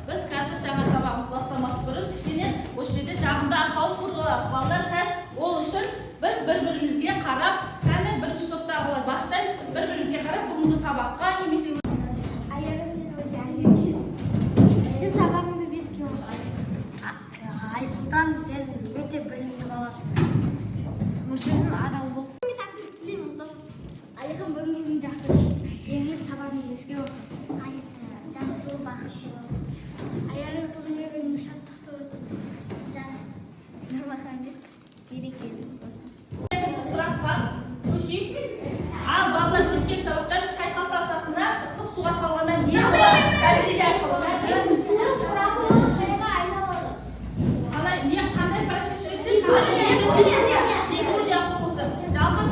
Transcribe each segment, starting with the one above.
біз қазір жаңа сабағымыз бастамас бұрын кішкене осы жерде жағында ақау тұрғылар балалар қазір ол үшін біз бір-бірімізге қарап, кәне бірінші топтағылар бастаймыз, бір-бірімізге қарап бүгінгі сабаққа немесе сен сабағыңды бес кем Айсұлтан, сен мектеп білімді баласың. Мұршының адал бол. Мен сәттілік тілеймін. Айқын бүгінгі күн жақсы өтсін. Еңлік сабағыңды еске оқы. Жақсы бол, бақытты бол. Аяғың бүгінгі күн шаттықты өтсін. Нұрмахамбет берекелі болсын. сұрақ бар, көшейік. Ал балалар өткен сабақтан шай қалташасына ыстық суға салғаннан не болады? Тәжірибе арқылы. Қандай процесс жүргізеді? Диффузия құрылысы. Жалпы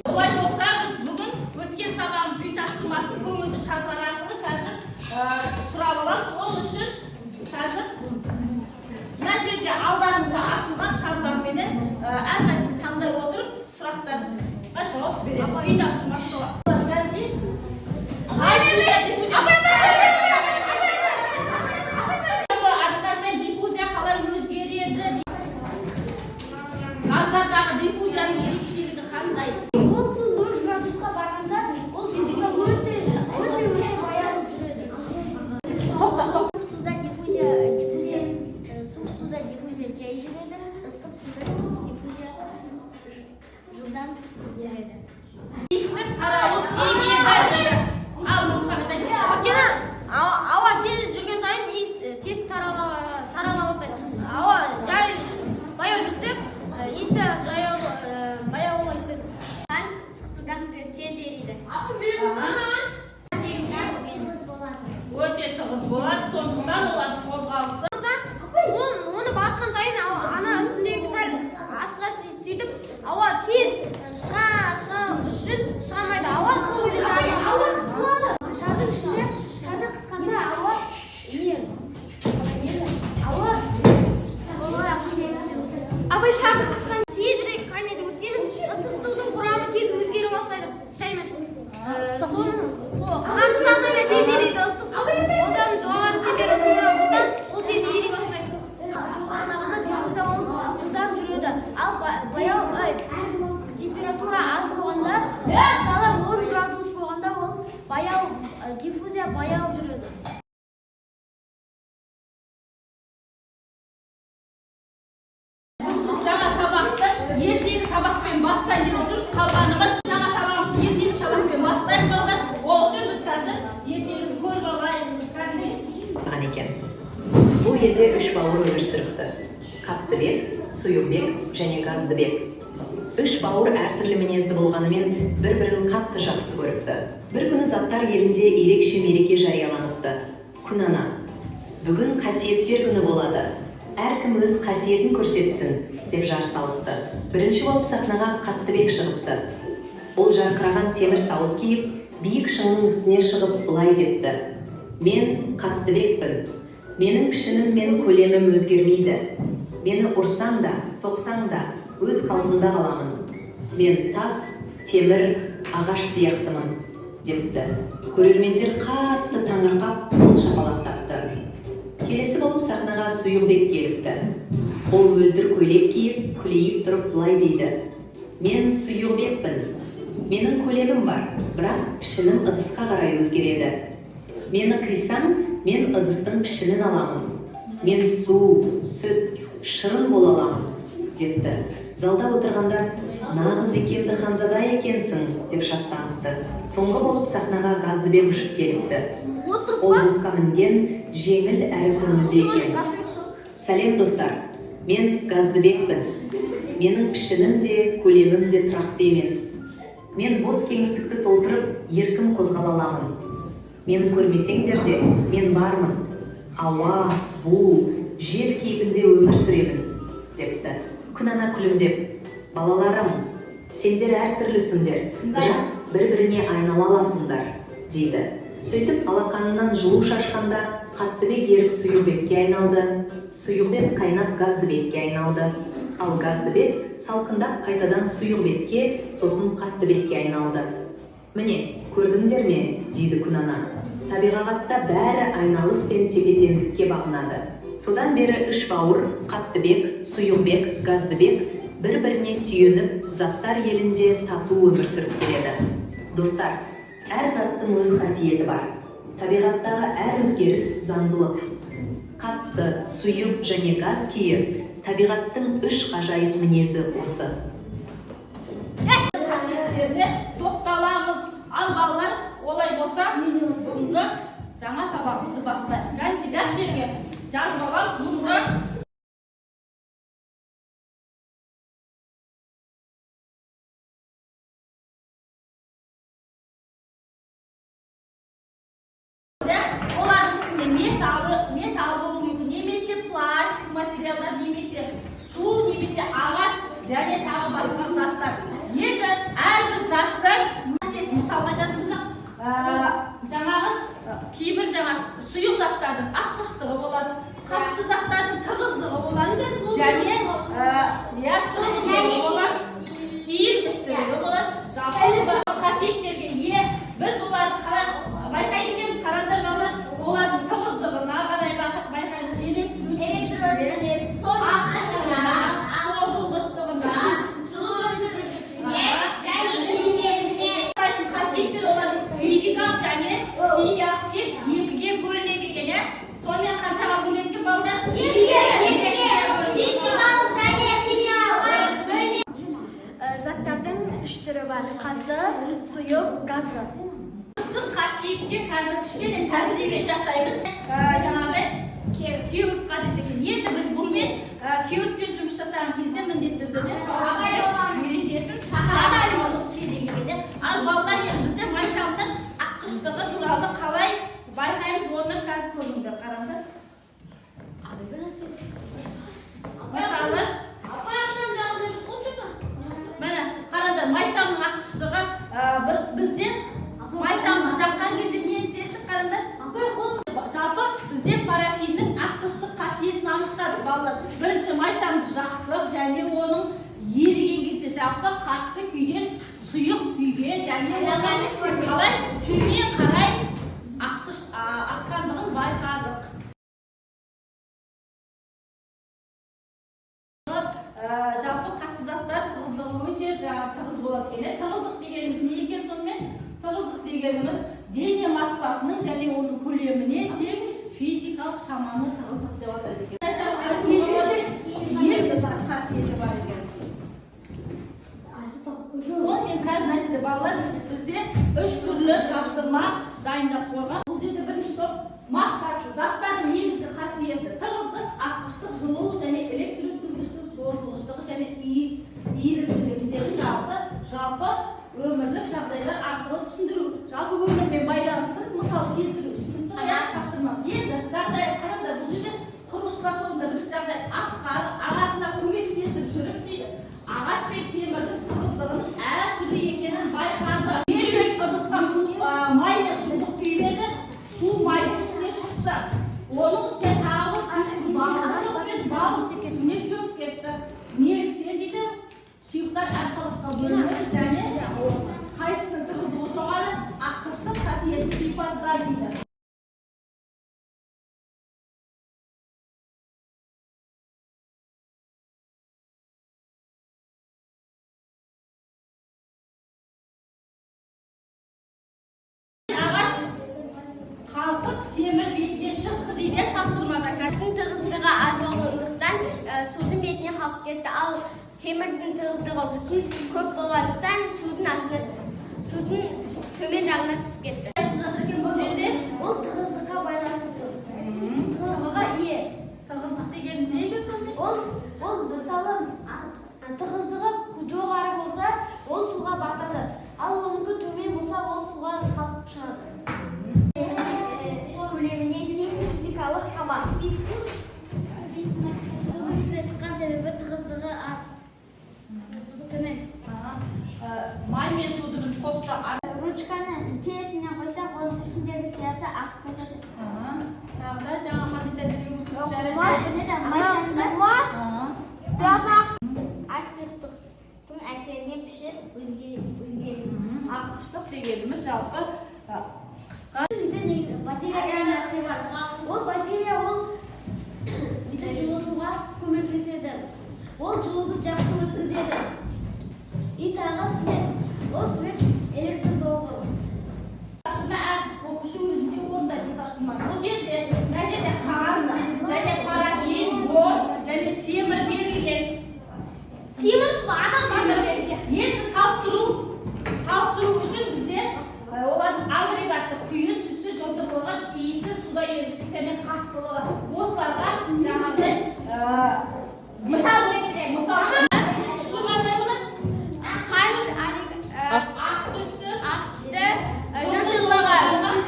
олай болса, біз бүгін өткен сабағымыз үй тапсырмасын көңілді шарттар арқылы қазір сұрап аламыз. Ол үшін қазір мына жерде алдарыңызда ашылған шарттарменен әрқайсысын таңдай отырып сұрақтарға жауап береміз. Үй тапсырмасы болады. Газдардағы диффузияның ерекшелігі қандай? Ол су 0 градусқа барғанда, ол диффузия өте баяу жүреді. Суық суда диффузия жай жүреді, ыстық суда диффузия жылдам жүреді. Ешбір тарауы тегеге ал Ауа тез жүрген сайын тез тарала бастайды. Ауа жай баяу жүрсе, иісі баяу болады. Судан тез ериді. өте тығыз болады, сондықтан олардың қозғалысы. Оны басқан сайын ана үстіндегі сәл астыға сөйтіп, ауа тез шыға үшін шығамайды. Ауа қысылады. Шардың ішінде, шарды қысқанда абай шарды қысқан тезірек қайнайды. Өйткені ыстықтың құрамы тез өзгере бастайды шаймен. Қант салынып тез ериді ыстық су. Одан жоғары температура одан ол тез ери бастайды. Жылдам жүреді. Ал баяу температура аз болғанда, мысалы 10 градус болғанда ол баяу диффузия баяу жүреді. Жаңа сабақты ертеңгі сабақпен бастайын деп отырмыз. Қалғанымыз жаңа сабағымызды ертеңгі сабақпен бастайық балалар. Ол үшін біз қазір ертеңгі көріп алайық екен. Бұл елде 3 бауыр өмір сүріпті. Қаттыбек, Сұйықбек және Газдыбек. 3 бауыр әртүрлі мінезді болғанымен бір-бірін қатты жақсы көріпті. Бір күні заттар елінде ерекше мереке жарияланыпты. Күн ана. Бүгін қасиеттер күні болады. Әркім өз қасиетін көрсетсін, деп жар салыпты. Бірінші болып сахнаға Қаттыбек шығыпты. Ол жарқыраған темір сауыт киіп, биік шыңның үстіне шығып былай депті. Мен Қаттыбекпін. Менің пішінім мен көлемім өзгермейді. Мені ұрсаң да, соқсаң да, өз қалпында қаламын. Мен тас, темір, ағаш сияқтымын, депті. Көрермендер қатты таңырқап, қол шапалақтапты. Келесі болып сахнаға Сұйықбек келіпті. Ол мөлдір көйлек киіп, күлейіп тұрып былай дейді. Мен Сұйықбекпін. Менің көлемім бар, бірақ пішінім ыдысқа қарай өзгереді. Мені қисаң, мен ыдыстың пішінін аламын. Мен су, сүт, шырын бола аламын, депті. Залда отырғандар, нағыз икемді ханзада екенсің, деп шаттаныпты. Соңғы болып сахнаға Газдыбек ұшып келіпті. Ол бұлтқа мінген жеңіл әрі көңілді екен. Сәлем достар, мен Газдыбекпін. Менің пішінім де, көлемім де тұрақты емес. Мен бос кеңістікті толтырып, еркін қозғала аламын. Мені көрмесеңдер де, мен бармын. Ауа, бу, жер кейпінде өмір сүремін, депті. Күн ана күлімдеп, балаларым, сендер әртүрлісіңдер, бірақ бір-біріне айнала аласыңдар, дейді. Сөйтіп алақанынан жылу шашқанда Қаттыбек еріп Сұйықбекке айналды, Сұйықбек қайнап Газдыбекке айналды. Ал Газдыбек салқындап қайтадан Сұйықбекке, сосын Қаттыбекке айналды. Міне, Көрдіңдер ме, дейді Күнана. Табиғатта бәрі айналыс пен тепе-теңдікке бағынады. Содан бері үш бауыр Қаттыбек, Сұйықбек, Газдыбек бір-біріне сүйеніп, заттар елінде тату өмір сүріп келеді. Достар, әр заттың өз қасиеті бар. Табиғаттағы әр өзгеріс заңдылық. Қатты, сұйық және газ күйі табиғаттың үш ғажайып мінезі осы. Қасиеттеріне тоқталамыз. Ал балалар, олай болса, бүгінгі жаңа сабағымызды бастайық. Дәптерге жазып аламыз бүгінгі олардың ішінде металл болуы мүмкін, немесе пластик материалдар, немесе су, немесе ағаш және тағы басқа заттар. Енді әрбір заттың мысалға айтатынымызда жаңағы кейбір сұйық заттардың аққыштығы болады, қатты заттардың тығыздығы болады, және созымдылығы болады, иілгіштігі болады, жалпы қасиеттерге ие. Біз оларды байқайтын қараңдар балалар, олардың тығыздығына қарай байқаймыз, электрөлшілігіне, созылғыштығына, қасиеттер олардың физикалық және химиялық деп екіге бөлінеді екен. Сонымен қаншаға бөлінеді балалар? физикалық және химиялық. Заттардың үш түрі бар: қатты, сұйық, газды. Қасиетте қазір кішкене тәжірибе жасаймыз. Жаңағыдай кеуіп қажет екен. Енді біз бұнымен кеуіппен жұмыс жасаған кезде міндетті түрде ережесін сақтаймыз кезеңінде. Ал балалар енді бізде майшамның аққыштығы туралы қалай байқаймыз, оны қазір көріңдер, қараңдар. Мысалы, міне қараңдар, майшамның аққыштығы бізден майшамды жаққан кезде нені сезіп қараңдар? Жалпы бізде парафиннің аққыштық қасиетін анықтадық балалар. Бірінші майшамды жақтық және оның еріген кезде жалпы қатты күйден сұйық күйге және қалай төмен қарай аққандығын байқадық. Жалпы қатты заттар тығыздығы өте тығыз болады екен. Тығыздық дегеніміз не екен сонымен? Тығыздық дегеніміз дене массасының және оның көлеміне тең физикалық шаманы тығыздық деп атайды екен. Ергіштік қасиеті бар екен. Сонымен қазір балалар бізде үш түрлі тапсырма дайындап қойған. Бұл жерде бірінші топ мақсат, заттардың негізгі қасиеті: тығыздық, аққыштық, жылу және электрөткізгіштік, созылғыштығы және иілгіштігіндегі жалпы өмірлік жағдайлар арқылы түсіндіру, жалпы өмірмен байланысты мысал келтіру үшін тапсырма. Енді жағдай қараңдар, бұл жерде құрылысшылар тобында бір жағдай асқар, арасында көмектесіп жүріп дейді, ағаш пен темірдің тығыздығының әртүрлі екенін байқады. Меруерт ыдысқа май мен суды құйып, су майдың үстіне шықса, оның үстіне тағы бал үстіне шөп кетті. Неліктен дейді? Сұйықтар әрқалыпқа бөлінеді және қайсының тығыздығы жоғары, аққыштық қасиеті сипатта дейді. Ағаш қалқып темір бетіне шықты дейді тапсырмада. Тығыздығы аз болғандықтан судың бетіне қалқып кетті. Ал темірдің тығыздығы бүтін көп болғандықтан судың астына түсіп, судың төмен жағына түсіп кетті. Ол тығыздыққа байланысты. Тығыздыққа ие. Тығыздық дегеніміз не екен сонымен? Ол мысалы тығыздығы жоғары болса, ол суға батады. Ал оныңғы төмен болса, ол суға қалқып шығады. Көлеміне тең физикалық шама. Судың үстіне шыққан себебі тығыздығы аз. Төмен. Май мен суды біз қосты. Ручканы тересіне қойсақ, оның ішіндегі сиясы ағып кетеді. Тағы да жаңа қағидада Асықтықтың әсеріне пішіп өзгереді. Аққыштық дегеніміз жалпы Қысқа. Батарея деген нәрсе бар. Ол батарея ол үйді жылытуға көмектеседі. Ол жылуды жақсы өткізеді. И тағы свет. Ол свет электр тоғы. Оқушы өзінше орындайтын тапсырма. Бұл жерде мына жерде қант және парачин, бор және темір берілген. Темір адам Темір берілген. Енді салыстыру үшін бізде олардың агрегаттық күйі, түсі, жылтырлығы, иісі, суда еріші және қаттылығы. Осыларға жаңағыдай мысал келтіреді. Түсі қандай болады? Ақ түсті, жылтырлығы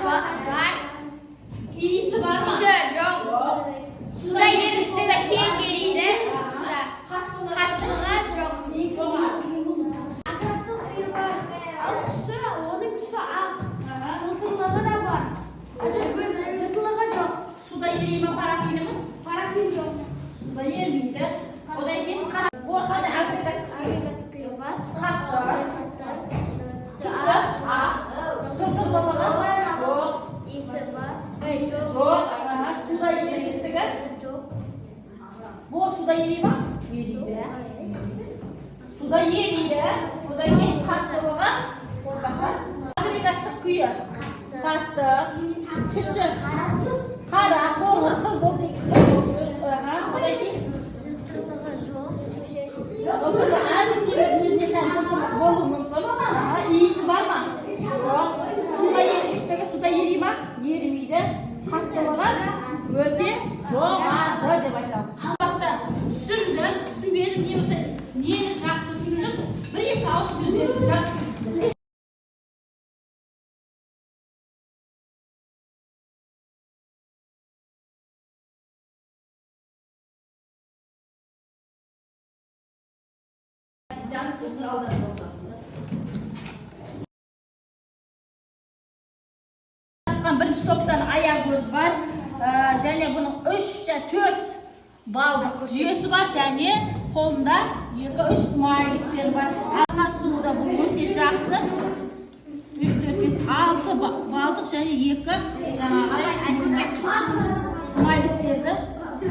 бар. Иісі бар ма? Жоқ. Суда еріштігі тең келеді. Қаттылығы жоқ. Ал түсі, оның түсі ақ. Жылтырлығы да бар. Жылтырлығы жоқ. Суда ерей ме парафиніміз? Парафин жоқ. Суда ермейді. Одан кейін қандай агрегат Күйі бар. қатты, түсі ақ, жылтырлығы жоқ. Иісі бар. Жоқ. Суда ерегіштігі? Жоқ. Бұл суда ерей ма? Ерейді. Суда ерейді. Одан кейін қаттылығы орташа. Агрегаттық күйі қатты, түсі қара, қоңыр, қызыл деген. Одан кейін Жылтырлығы жоқ. әрбір темір өзіне тән жылтырлық болуы мүмкін. Иісі бар ма? Жоқ. Суда ерегіштігі суда ерей ма? Ерімейді. Қаттылығы өте жоғары деп айтамыз. Сабақта түсіндім, түсінбедім, нені жақсы түсіндім, бір-екі ауыз сөздерді жазып кетсін. Жазып кетсін алдағы жолда. Бірінші топтан аяқ көз бар, және бұның 3-4 балдық жүйесі бар, және қолында 2-3 смайликтер бар. Қатысуда бұл өте жақсы. 6 балдық және 2 смайликтерді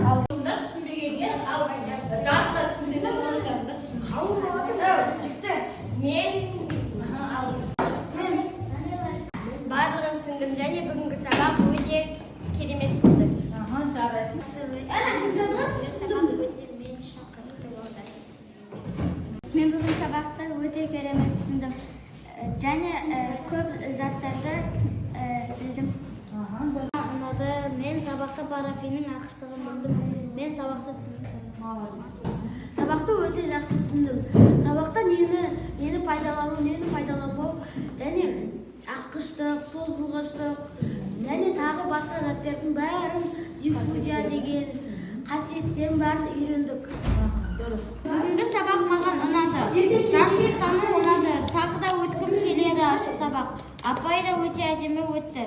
алдында түсінбегенге, ал жарықта түсіндегі оны жарықта Барлығын түсіндім және бүгінгі сабақ өте керемет болды. Мен бүгін сабақты өте керемет түсіндім және көп заттарды білдім. Мен сабақта парафиннің ақыштығын білдім. Мен сабақты түсіндім. Сабақты өте жақсы түсіндім. Сабақта нені пайдалану, нені пайдаланбау және аққыштық, созылғыштық және тағы басқа заттардың бәрін, диффузия деген қасиеттерін бәрін үйрендік. Бүгінгі сабақ маған ұнады. Жарқын ұнады. Тағы да өткім келеді ашық сабақ. Апай да өте әдемі өтті.